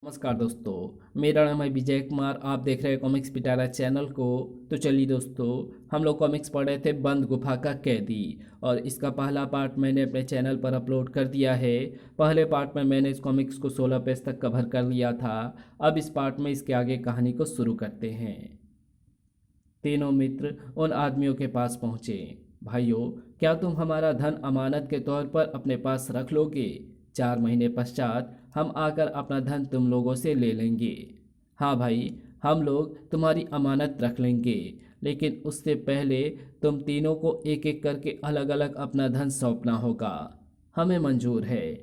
नमस्कार दोस्तों, मेरा नाम है विजय कुमार। आप देख रहे हैं कॉमिक्स पिटारा चैनल को। तो चलिए दोस्तों, हम लोग कॉमिक्स पढ़ रहे थे बंद गुफा का कैदी, और इसका पहला पार्ट मैंने अपने चैनल पर अपलोड कर दिया है। पहले पार्ट में मैंने इस कॉमिक्स को 16 पेज तक कवर कर लिया था। अब इस पार्ट में इसके आगे कहानी को शुरू करते हैं। तीनों मित्र उन आदमियों के पास पहुँचे। भाइयों, क्या तुम हमारा धन अमानत के तौर पर अपने पास रख लोगे? 4 महीने पश्चात हम आकर अपना धन तुम लोगों से ले लेंगे। हाँ भाई, हम लोग तुम्हारी अमानत रख लेंगे, लेकिन उससे पहले तुम तीनों को एक एक करके अलग अलग अपना धन सौंपना होगा। हमें मंजूर है।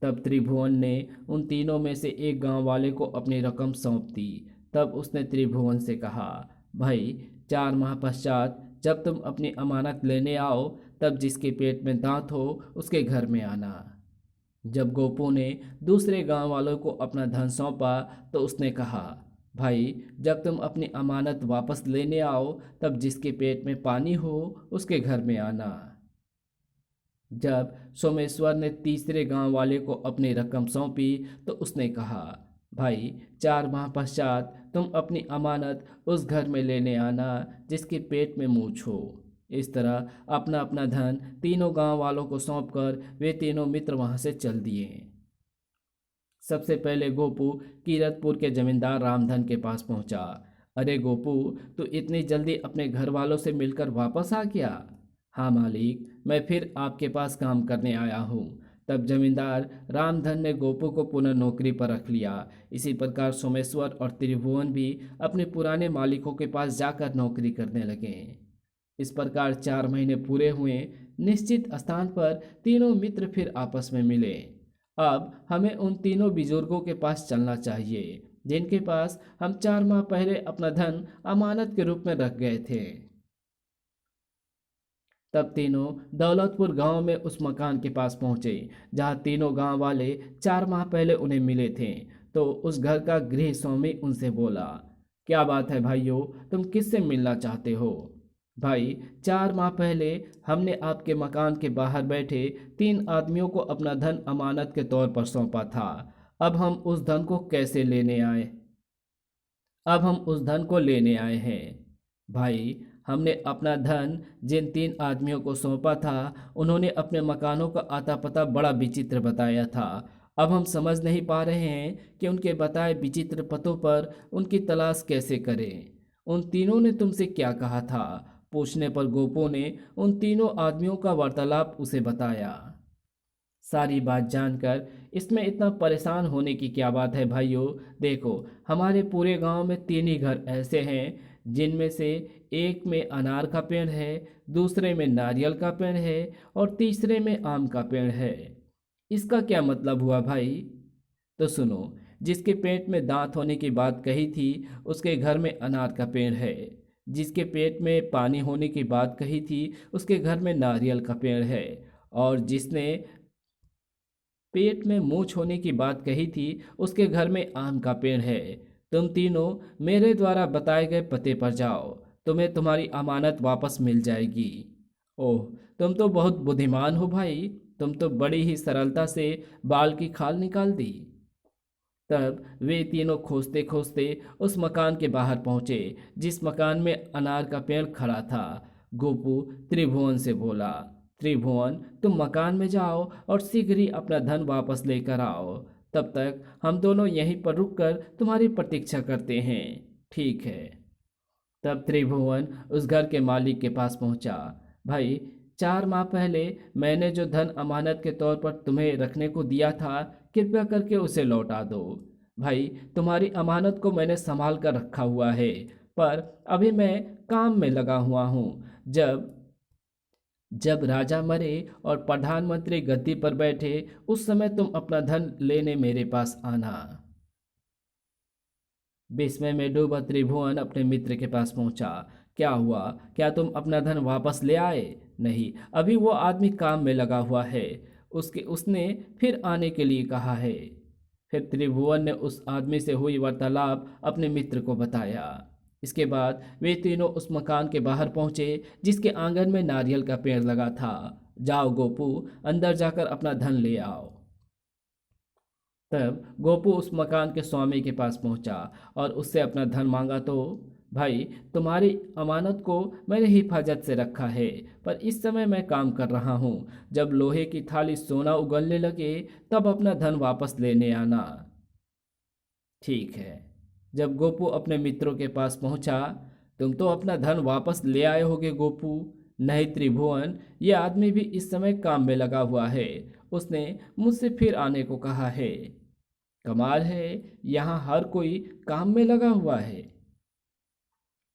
तब त्रिभुवन ने उन तीनों में से एक गांव वाले को अपनी रकम सौंप दी। तब उसने त्रिभुवन से कहा, भाई, 4 माह पश्चात जब तुम अपनी अमानत लेने आओ, तब जिसके पेट में दांत हो उसके घर में आना। जब गोपू ने दूसरे गांव वालों को अपना धन सौंपा, तो उसने कहा, भाई, जब तुम अपनी अमानत वापस लेने आओ, तब जिसके पेट में पानी हो उसके घर में आना। जब सोमेश्वर ने तीसरे गांव वाले को अपनी रकम सौंपी, तो उसने कहा, भाई, 4 माह पश्चात तुम अपनी अमानत उस घर में लेने आना जिसके पेट में मूछ हो। इस तरह अपना अपना धन तीनों गांव वालों को सौंपकर वे तीनों मित्र वहां से चल दिए। सबसे पहले गोपू कीरतपुर के जमींदार रामधन के पास पहुंचा। अरे गोपू, तू इतनी जल्दी अपने घर वालों से मिलकर वापस आ गया? हाँ मालिक, मैं फिर आपके पास काम करने आया हूँ। तब जमींदार रामधन ने गोपू को पुनः नौकरी पर रख लिया। इसी प्रकार सोमेश्वर और त्रिभुवन भी अपने पुराने मालिकों के पास जाकर नौकरी करने लगे। इस प्रकार 4 महीने पूरे हुए। निश्चित स्थान पर तीनों मित्र फिर आपस में मिले। अब हमें उन तीनों बुजुर्गों के पास चलना चाहिए जिनके पास हम 4 माह पहले अपना धन अमानत के रूप में रख गए थे। तब तीनों दौलतपुर गांव में उस मकान के पास पहुंचे जहां तीनों गांव वाले 4 माह पहले उन्हें मिले थे। तो उस घर का गृह स्वामी उनसे बोला, क्या बात है भाइयों, तुम किससे मिलना चाहते हो? भाई, 4 माह पहले हमने आपके मकान के बाहर बैठे 3 आदमियों को अपना धन अमानत के तौर पर सौंपा था। अब हम उस धन को कैसे लेने आए अब हम उस धन को लेने आए हैं। भाई, हमने अपना धन जिन 3 आदमियों को सौंपा था, उन्होंने अपने मकानों का आता पता बड़ा विचित्र बताया था। अब हम समझ नहीं पा रहे हैं कि उनके बताए विचित्र पतों पर उनकी तलाश कैसे करें। उन तीनों ने तुमसे क्या कहा था? पूछने पर गोपो ने उन तीनों आदमियों का वार्तालाप उसे बताया। सारी बात जानकर इसमें इतना परेशान होने की क्या बात है भाइयों। देखो, हमारे पूरे गांव में 3 ही घर ऐसे हैं जिनमें से एक में अनार का पेड़ है, दूसरे में नारियल का पेड़ है, और तीसरे में आम का पेड़ है। इसका क्या मतलब हुआ भाई? तो सुनो, जिसके पेट में दांत होने की बात कही थी, उसके घर में अनार का पेड़ है। जिसके पेट में पानी होने की बात कही थी, उसके घर में नारियल का पेड़ है। और जिसने पेट में मूंछ होने की बात कही थी, उसके घर में आम का पेड़ है। तुम तीनों मेरे द्वारा बताए गए पते पर जाओ, तुम्हें तुम्हारी अमानत वापस मिल जाएगी। ओह, तुम तो बहुत बुद्धिमान हो भाई, तुम तो बड़ी ही सरलता से बाल की खाल निकाल दी। तब वे तीनों खोजते खोजते उस मकान के बाहर पहुंचे जिस मकान में अनार का पेड़ खड़ा था। गोपू त्रिभुवन से बोला, त्रिभुवन, तुम मकान में जाओ और शीघ्र ही अपना धन वापस लेकर आओ। तब तक हम दोनों यहीं पर रुककर तुम्हारी प्रतीक्षा करते हैं। ठीक है। तब त्रिभुवन उस घर के मालिक के पास पहुंचा। भाई, 4 माह पहले मैंने जो धन अमानत के तौर पर तुम्हें रखने को दिया था, कृपया करके उसे लौटा दो। भाई, तुम्हारी अमानत को मैंने संभाल कर रखा हुआ है, पर अभी मैं काम में लगा हुआ हूँ। जब जब राजा मरे और प्रधानमंत्री गद्दी पर बैठे, उस समय तुम अपना धन लेने मेरे पास आना। विस्मय में डूबा त्रिभुवन अपने मित्र के पास पहुंचा। क्या हुआ? क्या तुम अपना धन वापस ले आए? नहीं, अभी वो आदमी काम में लगा हुआ है। उसने फिर आने के लिए कहा है। फिर त्रिभुवन ने उस आदमी से हुई वार्तालाप अपने मित्र को बताया। इसके बाद वे तीनों उस मकान के बाहर पहुंचे जिसके आंगन में नारियल का पेड़ लगा था। जाओ गोपू, अंदर जाकर अपना धन ले आओ। तब गोपू उस मकान के स्वामी के पास पहुंचा और उससे अपना धन मांगा। तो भाई, तुम्हारी अमानत को मैंने हिफाजत से रखा है, पर इस समय मैं काम कर रहा हूँ। जब लोहे की थाली सोना उगलने लगे तब अपना धन वापस लेने आना। ठीक है। जब गोपू अपने मित्रों के पास पहुंचा, तुम तो अपना धन वापस ले आए होगे गोपू। नहीं त्रिभुवन, ये आदमी भी इस समय काम में लगा हुआ है। उसने मुझसे फिर आने को कहा है। कमाल है, यहाँ हर कोई काम में लगा हुआ है।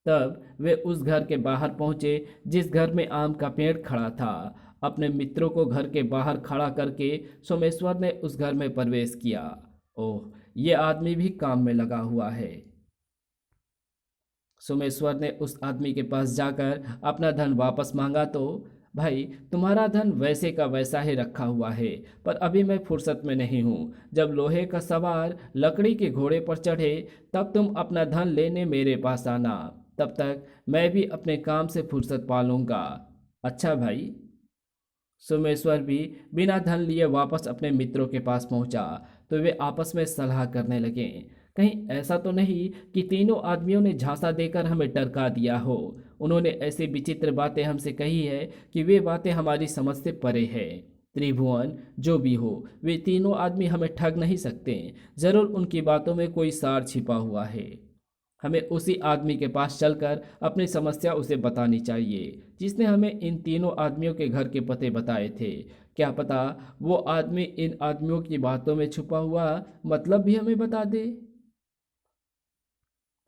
तब वे उस घर के बाहर पहुंचे जिस घर में आम का पेड़ खड़ा था। अपने मित्रों को घर के बाहर खड़ा करके सोमेश्वर ने उस घर में प्रवेश किया। ओह, ये आदमी भी काम में लगा हुआ है। सोमेश्वर ने उस आदमी के पास जाकर अपना धन वापस मांगा। तो भाई, तुम्हारा धन वैसे का वैसा ही रखा हुआ है, पर अभी मैं फुर्सत में नहीं हूँ। जब लोहे का सवार लकड़ी के घोड़े पर चढ़े तब तुम अपना धन लेने मेरे पास आना। तब तक मैं भी अपने काम से फुर्सत पा लूँगा। अच्छा भाई। सोमेश्वर भी बिना धन लिए वापस अपने मित्रों के पास पहुंचा। तो वे आपस में सलाह करने लगे, कहीं ऐसा तो नहीं कि तीनों आदमियों ने झांसा देकर हमें टरका दिया हो। उन्होंने ऐसी विचित्र बातें हमसे कही है कि वे बातें हमारी समझ से परे है। त्रिभुवन, जो भी हो, वे तीनों आदमी हमें ठग नहीं सकते। जरूर उनकी बातों में कोई सार छिपा हुआ है। हमें उसी आदमी के पास चलकर अपनी समस्या उसे बतानी चाहिए जिसने हमें इन तीनों आदमियों के घर के पते बताए थे। क्या पता वो आदमी इन आदमियों की बातों में छुपा हुआ मतलब भी हमें बता दे।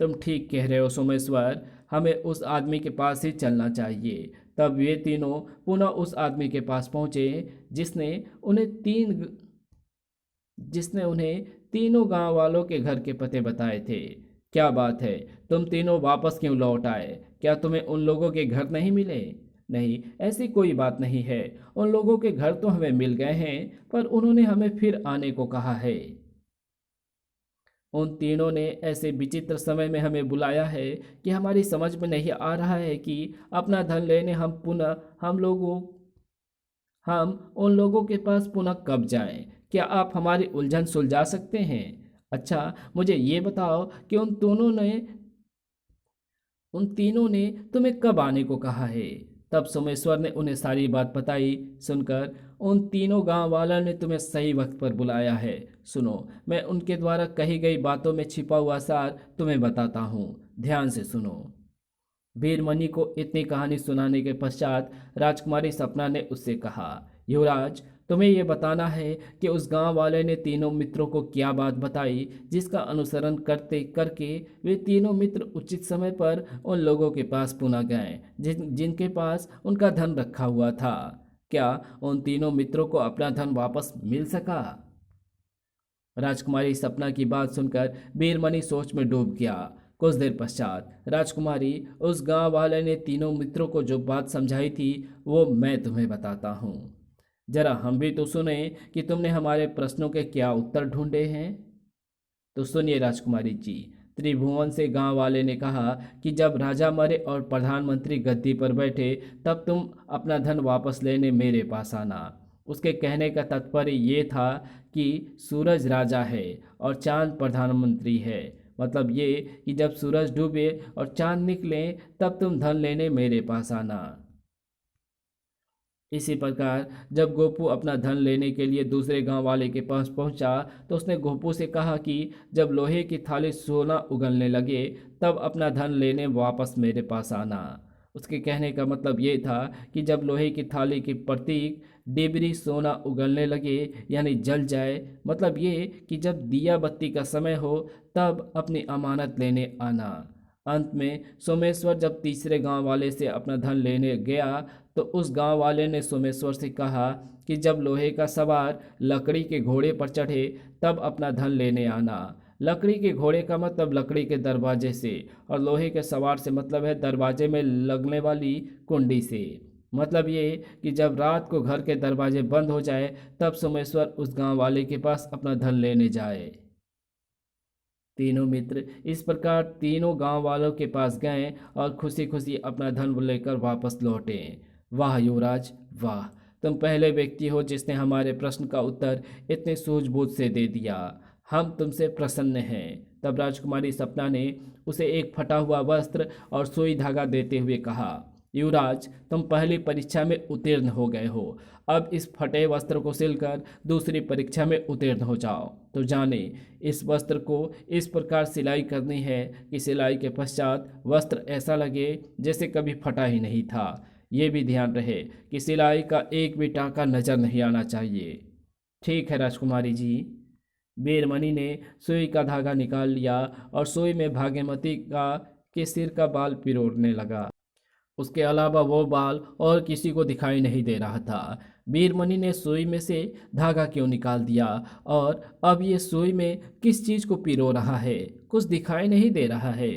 तुम ठीक कह रहे हो सोमेश्वर, हमें उस आदमी के पास ही चलना चाहिए। तब वे तीनों पुनः उस आदमी के पास पहुंचे जिसने उन्हें तीनों गांव वालों के घर के पते बताए थे। क्या बात है, तुम तीनों वापस क्यों लौट आए? क्या तुम्हें उन लोगों के घर नहीं मिले? नहीं, ऐसी कोई बात नहीं है। उन लोगों के घर तो हमें मिल गए हैं, पर उन्होंने हमें फिर आने को कहा है। उन तीनों ने ऐसे विचित्र समय में हमें बुलाया है कि हमारी समझ में नहीं आ रहा है कि अपना धन लेने हम उन लोगों के पास पुनः कब जाएं। क्या आप हमारी उलझन सुलझा सकते हैं? अच्छा, मुझे ये बताओ कि उन तीनों ने तुम्हें कब आने को कहा है? तब सोमेश्वर ने उन्हें सारी बात बताई। सुनकर, उन तीनों गांव वालों ने तुम्हें सही वक्त पर बुलाया है। सुनो, मैं उनके द्वारा कही गई बातों में छिपा हुआ सार तुम्हें बताता हूँ। ध्यान से सुनो। वीरमणि को इतनी कहानी सुनाने के पश्चात राजकुमारी सपना ने उससे कहा, युवराज, तुम्हें यह बताना है कि उस गांव वाले ने तीनों मित्रों को क्या बात बताई जिसका अनुसरण करते करके वे तीनों मित्र उचित समय पर उन लोगों के पास पुनः गए जिनके पास उनका धन रखा हुआ था। क्या उन तीनों मित्रों को अपना धन वापस मिल सका? राजकुमारी सपना की बात सुनकर वीरमणि सोच में डूब गया। कुछ देर पश्चात राजकुमारी उस गांव वाले ने तीनों मित्रों को जो बात समझाई थी वो मैं तुम्हें बताता हूँ। जरा हम भी तो सुने कि तुमने हमारे प्रश्नों के क्या उत्तर ढूंढे हैं। तो सुनिए राजकुमारी जी। त्रिभुवन से गांव वाले ने कहा कि जब राजा मरे और प्रधानमंत्री गद्दी पर बैठे तब तुम अपना धन वापस लेने मेरे पास आना। उसके कहने का तात्पर्य ये था कि सूरज राजा है और चांद प्रधानमंत्री है। मतलब ये कि जब सूरज डूबे और चांद निकले तब तुम धन लेने मेरे पास आना। इसी प्रकार जब गोपू अपना धन लेने के लिए दूसरे गांव वाले के पास पहुंचा तो उसने गोपू से कहा कि जब लोहे की थाली सोना उगलने लगे तब अपना धन लेने वापस मेरे पास आना। उसके कहने का मतलब ये था कि जब लोहे की थाली की प्रतीक डिबरी सोना उगलने लगे यानी जल जाए, मतलब ये कि जब दिया बत्ती का समय हो तब अपनी अमानत लेने आना। अंत में सोमेश्वर जब तीसरे गांव वाले से अपना धन लेने गया तो उस गांव वाले ने सोमेश्वर से कहा कि जब लोहे का सवार लकड़ी के घोड़े पर चढ़े तब अपना धन लेने आना। लकड़ी के घोड़े का मतलब लकड़ी के दरवाजे से, और लोहे के सवार से मतलब है दरवाजे में लगने वाली कुंडी से। मतलब ये कि जब रात को घर के दरवाजे बंद हो जाए तब सोमेश्वर उस गांव वाले के पास अपना धन लेने जाए। तीनों मित्र इस प्रकार तीनों गांव वालों के पास गए और खुशी खुशी अपना धन लेकर वापस लौटे। वाह युवराज वाह, तुम पहले व्यक्ति हो जिसने हमारे प्रश्न का उत्तर इतने सूझबूझ से दे दिया। हम तुमसे प्रसन्न हैं। तब राजकुमारी सपना ने उसे एक फटा हुआ वस्त्र और सुई धागा देते हुए कहा, युवराज, तुम पहली परीक्षा में उत्तीर्ण हो गए हो। अब इस फटे वस्त्र को सिलकर दूसरी परीक्षा में उत्तीर्ण हो जाओ। तो जाने, इस वस्त्र को इस प्रकार सिलाई करनी है कि सिलाई के पश्चात वस्त्र ऐसा लगे जैसे कभी फटा ही नहीं था। ये भी ध्यान रहे कि सिलाई का एक भी टाँका नजर नहीं आना चाहिए। ठीक है राजकुमारी जी। वीरमणि ने सुई का धागा निकाल लिया और सुई में भाग्यमती का के सिर का बाल पिरोड़ने लगा। उसके अलावा वो बाल और किसी को दिखाई नहीं दे रहा था। वीरमणि ने सुई में से धागा क्यों निकाल दिया और अब ये सुई में किस चीज को पिरो रहा है? कुछ दिखाई नहीं दे रहा है।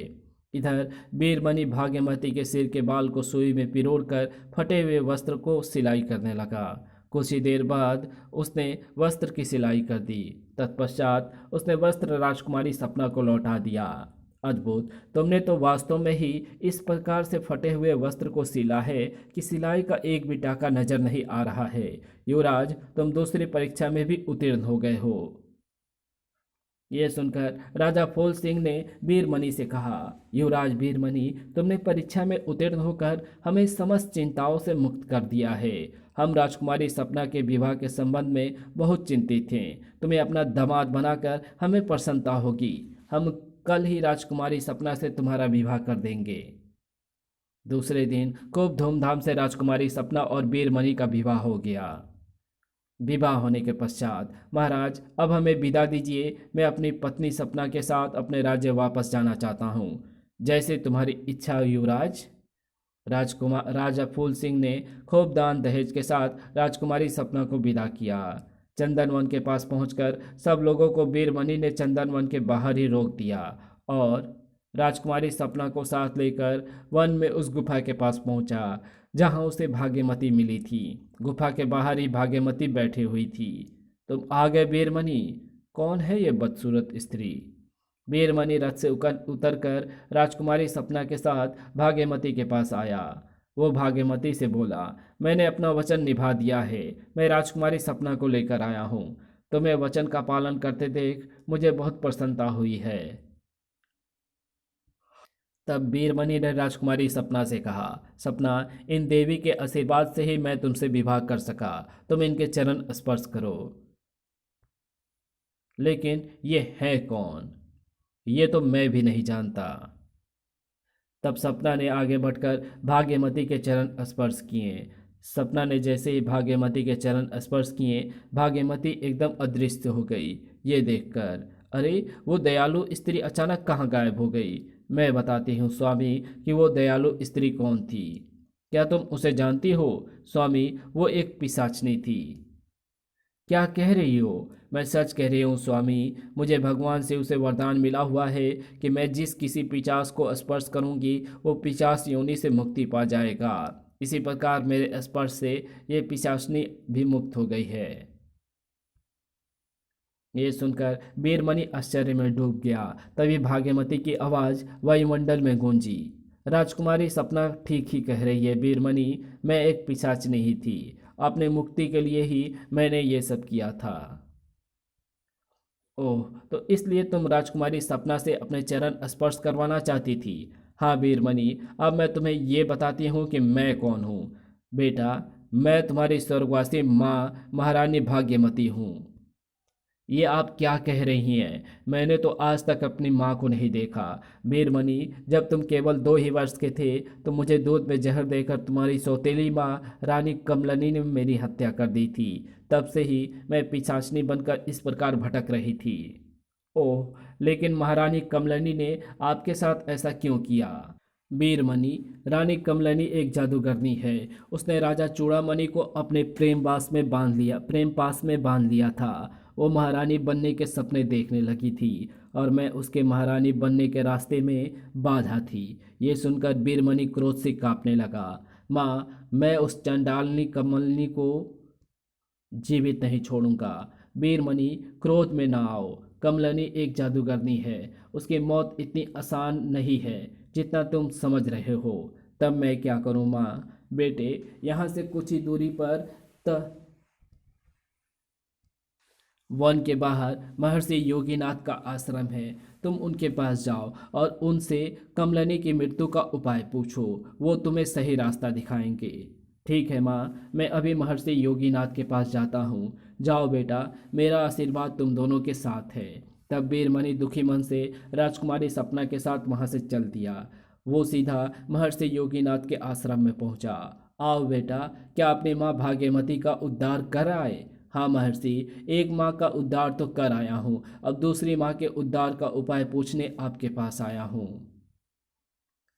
इधर वीरमणि भाग्यमती के सिर के बाल को सुई में पिरोड़कर फटे हुए वस्त्र को सिलाई करने लगा। कुछ ही देर बाद उसने वस्त्र की सिलाई कर दी। तत्पश्चात उसने वस्त्र राजकुमारी सपना को लौटा दिया। अद्भुत, तुमने तो वास्तव में ही इस प्रकार से फटे हुए वस्त्र को सिला है कि सिलाई का एक भी टाका नजर नहीं आ रहा है। युवराज, तुम दूसरी परीक्षा में भी उत्तीर्ण हो गए हो। यह सुनकर राजा फूल सिंह ने वीरमणि से कहा, युवराज वीरमणि, तुमने परीक्षा में उत्तीर्ण होकर हमें समस्त चिंताओं से मुक्त कर दिया है। हम राजकुमारी सपना के विवाह के संबंध में बहुत चिंतित थे। तुम्हें अपना दामाद बनाकर हमें प्रसन्नता होगी। हम कल ही राजकुमारी सपना से तुम्हारा विवाह कर देंगे। दूसरे दिन खूब धूमधाम से राजकुमारी सपना और वीरमणि का विवाह हो गया। विवाह होने के पश्चात, महाराज, अब हमें विदा दीजिए। मैं अपनी पत्नी सपना के साथ अपने राज्य वापस जाना चाहता हूँ। जैसे तुम्हारी इच्छा हो युवराज। राजा फूल सिंह ने खूब दान दहेज के साथ राजकुमारी सपना को विदा किया। चंदनवन के पास पहुंचकर सब लोगों को वीरमणि ने चंदनवन के बाहर ही रोक दिया और राजकुमारी सपना को साथ लेकर वन में उस गुफा के पास पहुंचा जहां उसे भाग्यमती मिली थी। गुफा के बाहर ही भाग्यमती बैठी हुई थी। तुम आ गए वीरमणि। कौन है ये बदसूरत स्त्री? वीरमणि रथ से उतर कर राजकुमारी सपना के साथ भाग्यमती के पास आया। वो भाग्यमती से बोला, मैंने अपना वचन निभा दिया है। मैं राजकुमारी सपना को लेकर आया हूँ। तुम्हें वचन का पालन करते देख मुझे बहुत प्रसन्नता हुई है। तब वीरमणि ने राजकुमारी सपना से कहा, सपना, इन देवी के आशीर्वाद से ही मैं तुमसे विवाह कर सका। तुम इनके चरण स्पर्श करो। लेकिन ये है कौन? ये तो मैं भी नहीं जानता। तब सपना ने आगे बढ़कर भाग्यमती के चरण स्पर्श किए। सपना ने जैसे ही भाग्यमती के चरण स्पर्श किए, भाग्यमती एकदम अदृश्य हो गई। ये देखकर, अरे, वो दयालु स्त्री अचानक कहाँ गायब हो गई? मैं बताती हूँ स्वामी कि वो दयालु स्त्री कौन थी। क्या तुम उसे जानती हो? स्वामी, वो एक पिशाचनी थी। क्या कह रही हो? मैं सच कह रही हूँ स्वामी। मुझे भगवान से उसे वरदान मिला हुआ है कि मैं जिस किसी पिशाच को स्पर्श करूंगी वो पिशाच योनि से मुक्ति पा जाएगा। इसी प्रकार मेरे स्पर्श से ये पिशाचनी भी मुक्त हो गई है। ये सुनकर वीरमणि आश्चर्य में डूब गया। तभी भाग्यमती की आवाज़ वायुमंडल में गूंजी, राजकुमारी सपना ठीक ही कह रही है वीरमणि। मैं एक पिशाचनी ही थी। अपने मुक्ति के लिए ही मैंने ये सब किया था। ओह, तो इसलिए तुम राजकुमारी सपना से अपने चरण स्पर्श करवाना चाहती थी? हाँ वीरमणि, अब मैं तुम्हें ये बताती हूँ कि मैं कौन हूँ। बेटा, मैं तुम्हारी स्वर्गवासी माँ महारानी भाग्यमती हूँ। ये आप क्या कह रही हैं? मैंने तो आज तक अपनी माँ को नहीं देखा। वीरमणि, जब तुम केवल 2 ही वर्ष के थे तो मुझे दूध में जहर देकर तुम्हारी सौतेली माँ रानी कमलनी ने मेरी हत्या कर दी थी। तब से ही मैं पिशाचनी बनकर इस प्रकार भटक रही थी। ओह, लेकिन महारानी कमलनी ने आपके साथ ऐसा क्यों किया? वीरमणि, रानी कमलनी एक जादूगरनी है। उसने राजा चूड़ामणि को अपने प्रेम पास में बांध लिया था। वो महारानी बनने के सपने देखने लगी थी और मैं उसके महारानी बनने के रास्ते में बाधा थी। ये सुनकर वीरमणि क्रोध से कांपने लगा। माँ, मैं उस चंडालनी कमलनी को जीवित नहीं छोड़ूंगा। वीरमणि, क्रोध में ना आओ। कमलनी एक जादूगरनी है। उसकी मौत इतनी आसान नहीं है जितना तुम समझ रहे हो। तब मैं क्या करूं माँ? बेटे, यहाँ से कुछ ही दूरी पर तो वन के बाहर महर्षि योगीनाथ का आश्रम है। तुम उनके पास जाओ और उनसे कमलनी की मृत्यु का उपाय पूछो। वो तुम्हें सही रास्ता दिखाएंगे। ठीक है माँ, मैं अभी महर्षि योगीनाथ के पास जाता हूँ। जाओ बेटा, मेरा आशीर्वाद तुम दोनों के साथ है। तब वीरमणि दुखी मन से राजकुमारी सपना के साथ वहाँ से चल दिया। वो सीधा महर्षि योगीनाथ के आश्रम में पहुँचा। आओ बेटा, क्या अपनी माँ भाग्यमती का उद्धार कर आए? हाँ महर्षि, एक माँ का उद्धार तो कर आया हूँ, अब दूसरी माँ के उद्धार का उपाय पूछने आपके पास आया हूँ।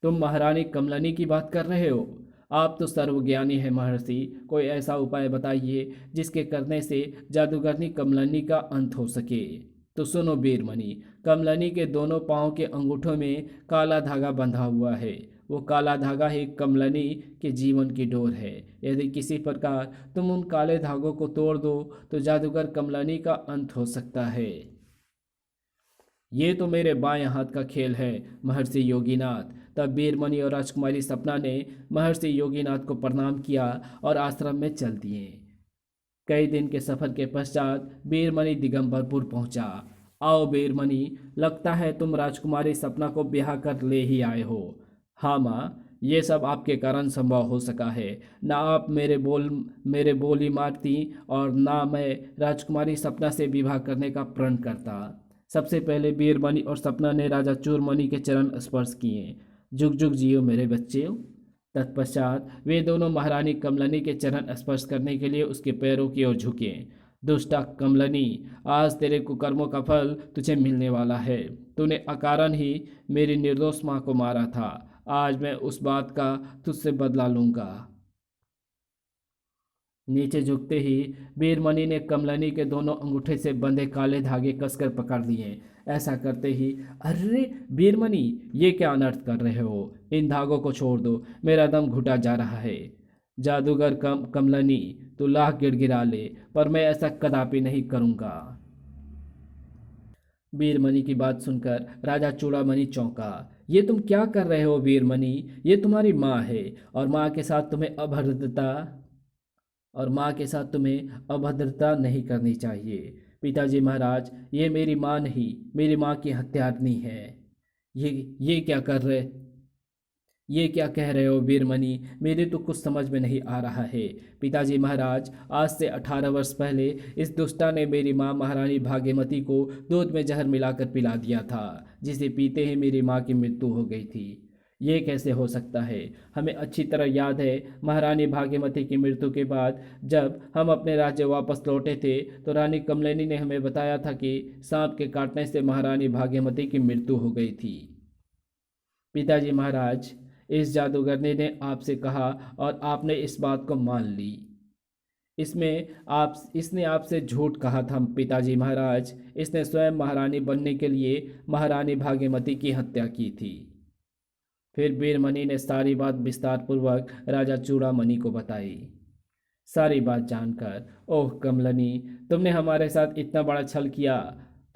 तुम महारानी कमलनी की बात कर रहे हो? आप तो सर्वज्ञानी हैं महर्षि, कोई ऐसा उपाय बताइए जिसके करने से जादूगरनी कमलनी का अंत हो सके। तो सुनो वीरमणि, कमलनी के दोनों पांव के अंगूठों में काला धागा बंधा हुआ है। वो काला धागा ही कमलनी के जीवन की डोर है। यदि किसी प्रकार तुम उन काले धागों को तोड़ दो तो जादूगर कमलनी का अंत हो सकता है। ये तो मेरे बाएं हाथ का खेल है महर्षि योगीनाथ। तब वीरमणि और राजकुमारी सपना ने महर्षि योगीनाथ को प्रणाम किया और आश्रम में चल दिए। कई दिन के सफर के पश्चात वीरमणि दिगंबरपुर पहुंचा। आओ वीरमणि, लगता है तुम राजकुमारी सपना को ब्याह कर ले ही आए हो। हाँ माँ, ये सब आपके कारण संभव हो सका है। ना आप मेरे बोल ही मारती और ना मैं राजकुमारी सपना से विवाह करने का प्रण करता। सबसे पहले वीरमणि और सपना ने राजा चूरमणि के चरण स्पर्श किए। जुग जुग जियो मेरे बच्चे। तत्पश्चात वे दोनों महारानी कमलनी के चरण स्पर्श करने के लिए उसके पैरों की ओर झुके। दुष्टा कमलनी, आज तेरे कुकर्मों का फल तुझे मिलने वाला है। तूने अकारण ही मेरी निर्दोष माँ को मारा था। आज मैं उस बात का तुझसे बदला लूंगा। नीचे झुकते ही वीरमणि ने कमलनी के दोनों अंगूठे से बंधे काले धागे कसकर पकड़ लिए। ऐसा करते ही, अरे वीरमणि, ये क्या अनर्थ कर रहे हो? इन धागों को छोड़ दो, मेरा दम घुटा जा रहा है। जादूगर कमलनी, तू लाख गिड़गिड़ा ले, पर मैं ऐसा कदापि नहीं करूंगा। वीरमणि की बात सुनकर राजा चूड़ामणि चौंका। ये तुम क्या कर रहे हो वीरमणि? ये तुम्हारी माँ है और माँ के साथ तुम्हें अभद्रता नहीं करनी चाहिए। पिताजी महाराज, ये मेरी माँ नहीं, मेरी माँ की हत्यारनी है। ये ये क्या कर रहे ये क्या कह रहे हो वीरमणि? मेरे तो कुछ समझ में नहीं आ रहा है। पिताजी महाराज, आज से 18 वर्ष पहले इस दुष्टा ने मेरी माँ महारानी भाग्यमती को दूध में जहर मिलाकर पिला दिया था, जिसे पीते ही मेरी माँ की मृत्यु हो गई थी। ये कैसे हो सकता है? हमें अच्छी तरह याद है, महारानी भाग्यमती की मृत्यु के बाद जब हम अपने राज्य वापस लौटे थे तो रानी कमलिनी ने हमें बताया था कि सांप के काटने से महारानी भाग्यमती की मृत्यु हो गई थी। पिताजी महाराज, इस जादूगरनी ने आपसे कहा और आपने इस बात को मान ली। इसने आपसे झूठ कहा था पिताजी महाराज। इसने स्वयं महारानी बनने के लिए महारानी भाग्यमती की हत्या की थी। फिर वीरमणि ने सारी बात विस्तार पूर्वक राजा चूड़ामणि को बताई। सारी बात जानकर, ओह कमलनी, तुमने हमारे साथ इतना बड़ा छल किया,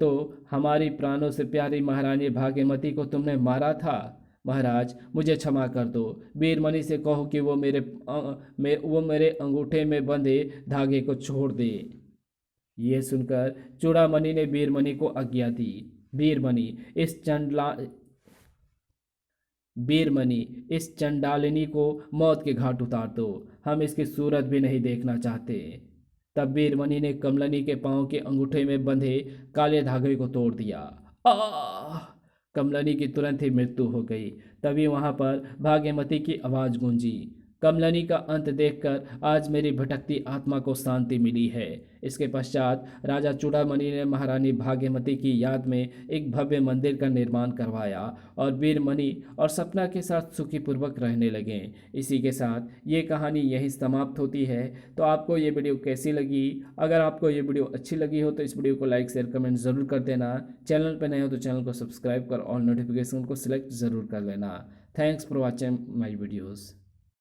तो हमारी प्राणों से प्यारी महारानी भाग्यमती को तुमने मारा था। महाराज, मुझे क्षमा कर दो। वीरमणि से कहो कि वो मेरे अंगूठे में बंधे धागे को छोड़ दे। ये सुनकर चूड़ामणि ने वीरमणि को आज्ञा दी। वीरमणि, इस चंडालिनी को मौत के घाट उतार दो। हम इसकी सूरत भी नहीं देखना चाहते। तब वीरमणि ने कमलनी के पांव के अंगूठे में बंधे काले धागे को तोड़ दिया। आह! कमलनी की तुरंत ही मृत्यु हो गई। तभी वहां पर भाग्यमती की आवाज गूंजी। कमलनी का अंत देखकर आज मेरी भटकती आत्मा को शांति मिली है। इसके पश्चात राजा चूड़ामणि ने महारानी भाग्यमती की याद में एक भव्य मंदिर का निर्माण करवाया और वीरमणि और सपना के साथ सुखीपूर्वक रहने लगे। इसी के साथ ये कहानी यहीं समाप्त होती है। तो आपको ये वीडियो कैसी लगी? अगर आपको ये वीडियो अच्छी लगी हो तो इस वीडियो को लाइक शेयर कमेंट ज़रूर कर देना। चैनल पर नए हो तो चैनल को सब्सक्राइब कर ऑल नोटिफिकेशन को सिलेक्ट ज़रूर कर लेना। Thanks for watching my videos.